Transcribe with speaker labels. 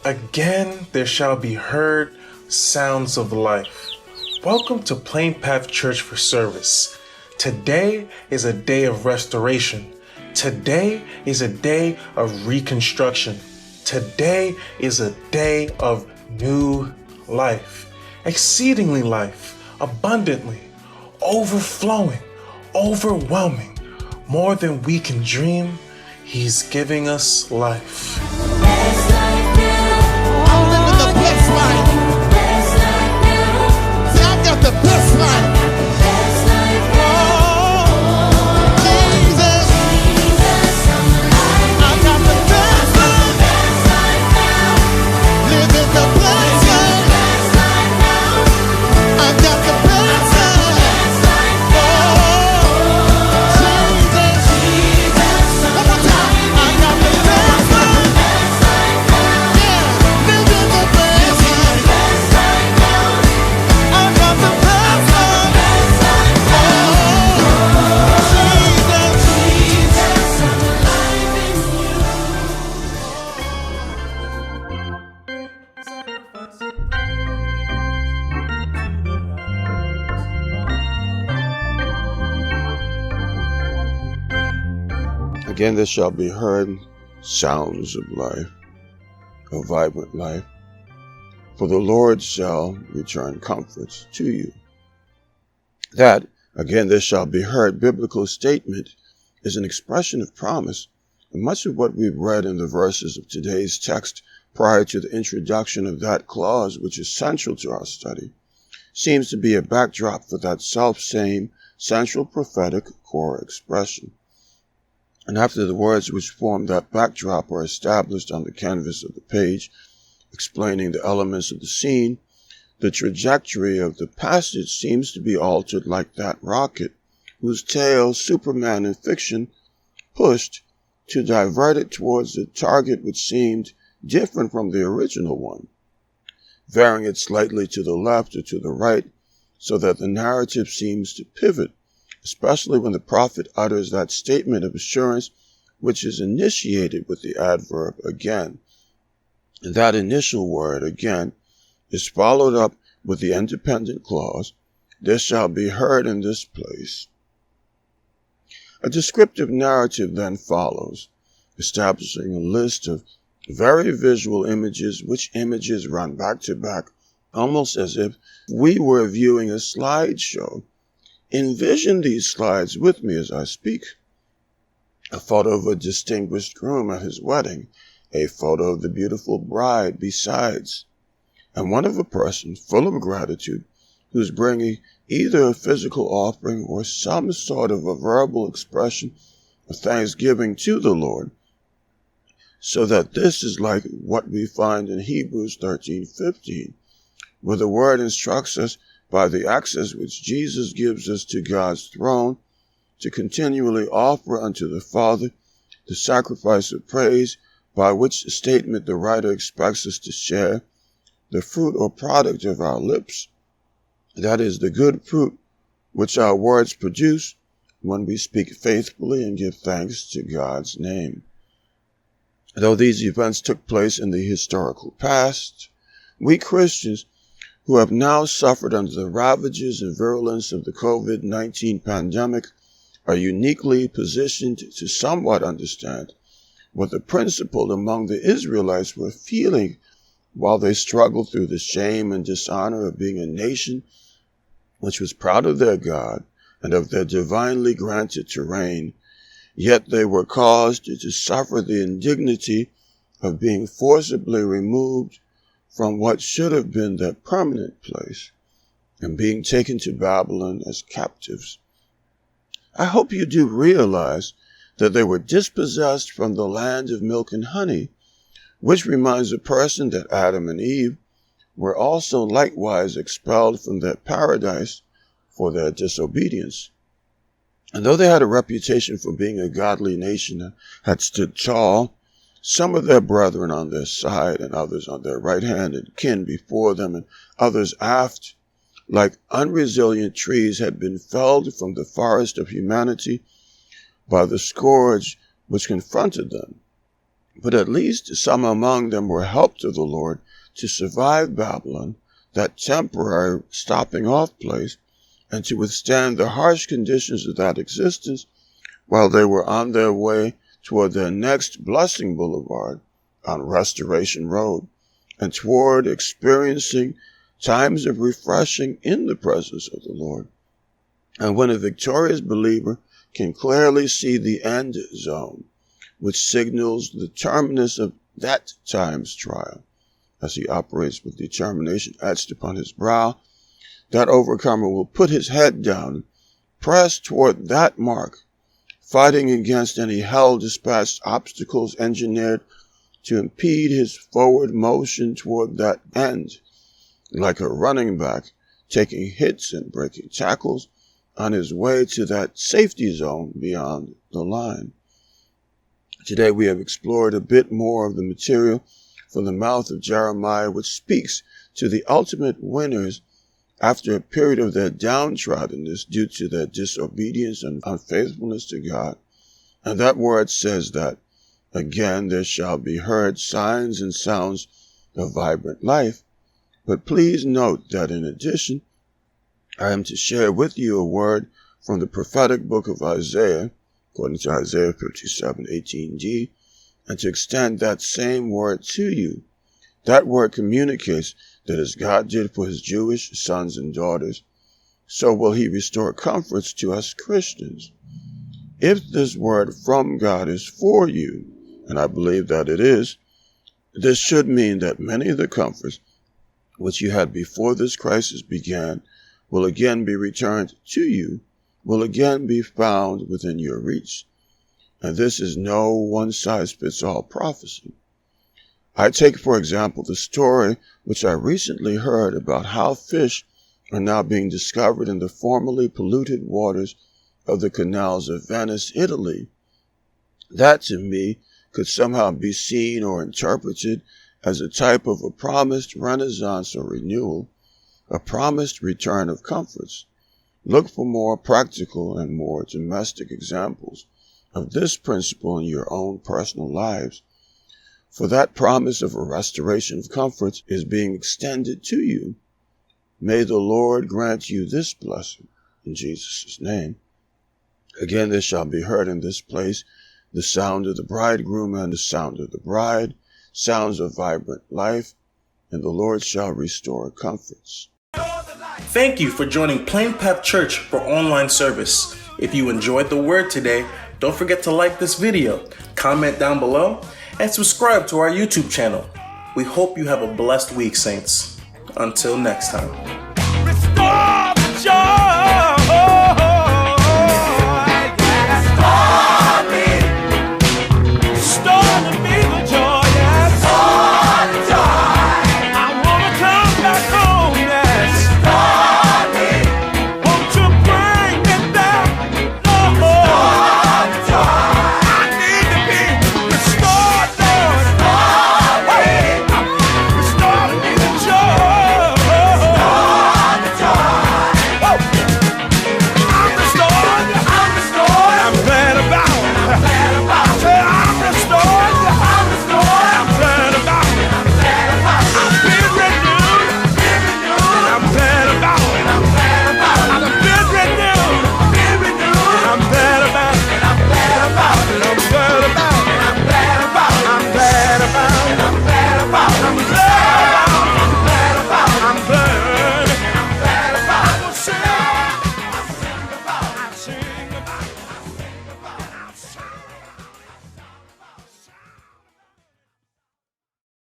Speaker 1: Again there shall be heard sounds of life. Welcome to Plain Path Church for service. Today is a day of restoration. Today is a day of reconstruction. Today is a day of new life, exceedingly life, abundantly, overflowing, overwhelming, more than we can dream. He's giving us life.
Speaker 2: I'm living the best life. See, I've got the best life. Oh, Jesus. I got the best life. Living the best life. I got the best life. Oh, Jesus. One more time. I got the best life. Yeah, living the best life. I got the best life.
Speaker 3: Again, there shall be heard sounds of life, a vibrant life, for the Lord shall return comforts to you. That, again, there shall be heard biblical statement is an expression of promise, and much of what we've read in the verses of today's text prior to the introduction of that clause, which is central to our study, seems to be a backdrop for that self-same central prophetic core expression. And after the words which form that backdrop are established on the canvas of the page, explaining the elements of the scene, the trajectory of the passage seems to be altered like that rocket, whose tail Superman in fiction pushed to divert it towards the target which seemed different from the original one, varying it slightly to the left or to the right, so that the narrative seems to pivot, especially when the prophet utters that statement of assurance which is initiated with the adverb again. And that initial word, again, is followed up with the independent clause, there shall be heard in this place. A descriptive narrative then follows, establishing a list of very visual images, which images run back to back, almost as if we were viewing a slideshow. Envision these slides with me as I speak. A photo of a distinguished groom at his wedding, a photo of the beautiful bride besides, and one of a person full of gratitude who's bringing either a physical offering or some sort of a verbal expression of thanksgiving to the Lord, so that this is like what we find in Hebrews 13:15, where the word instructs us by the access which Jesus gives us to God's throne to continually offer unto the Father the sacrifice of praise, by which statement the writer expects us to share the fruit or product of our lips, that is, the good fruit which our words produce when we speak faithfully and give thanks to God's name. Though these events took place in the historical past, we Christians who have now suffered under the ravages and virulence of the COVID-19 pandemic are uniquely positioned to somewhat understand what the principle among the Israelites were feeling while they struggled through the shame and dishonor of being a nation which was proud of their God and of their divinely granted terrain, yet they were caused to suffer the indignity of being forcibly removed from what should have been their permanent place and being taken to Babylon as captives. I hope you do realize that they were dispossessed from the land of milk and honey, which reminds a person that Adam and Eve were also likewise expelled from their paradise for their disobedience. And though they had a reputation for being a godly nation and had stood tall, some of their brethren on their side and others on their right hand and kin before them and others aft, like unresilient trees, had been felled from the forest of humanity by the scourge which confronted them. But at least some among them were helped of the Lord to survive Babylon, that temporary stopping off place, and to withstand the harsh conditions of that existence while they were on their way toward their next blessing boulevard on Restoration Road, and toward experiencing times of refreshing in the presence of the Lord. And when a victorious believer can clearly see the end zone, which signals the terminus of that time's trial, as he operates with determination etched upon his brow, that overcomer will put his head down, press toward that mark, fighting against any hell-dispatched obstacles engineered to impede his forward motion toward that end, like a running back taking hits and breaking tackles on his way to that safety zone beyond the line. Today we have explored a bit more of the material from the mouth of Jeremiah, which speaks to the ultimate winners after a period of their downtroddenness due to their disobedience and unfaithfulness to God. And that word says that, again, there shall be heard signs and sounds of vibrant life. But please note that in addition, I am to share with you a word from the prophetic book of Isaiah, according to Isaiah 57:18g, and to extend that same word to you. That word communicates that as God did for his Jewish sons and daughters, so will he restore comforts to us Christians. If this word from God is for you, and I believe that it is, this should mean that many of the comforts which you had before this crisis began will again be returned to you, will again be found within your reach. And this is no one-size-fits-all prophecy. I take, for example, the story which I recently heard about how fish are now being discovered in the formerly polluted waters of the canals of Venice, Italy. That, to me, could somehow be seen or interpreted as a type of a promised renaissance or renewal, a promised return of comforts. Look for more practical and more domestic examples of this principle in your own personal lives, for that promise of a restoration of comforts is being extended to you. May the Lord grant you this blessing in Jesus' name. Again, there shall be heard in this place the sound of the bridegroom and the sound of the bride, sounds of vibrant life, and the Lord shall restore comforts.
Speaker 1: Thank you for joining Plain Path Church for online service. If you enjoyed the word today, don't forget to like this video, comment down below, and subscribe to our YouTube channel. We hope you have a blessed week, saints. Until next time.
Speaker 2: Restore the joy.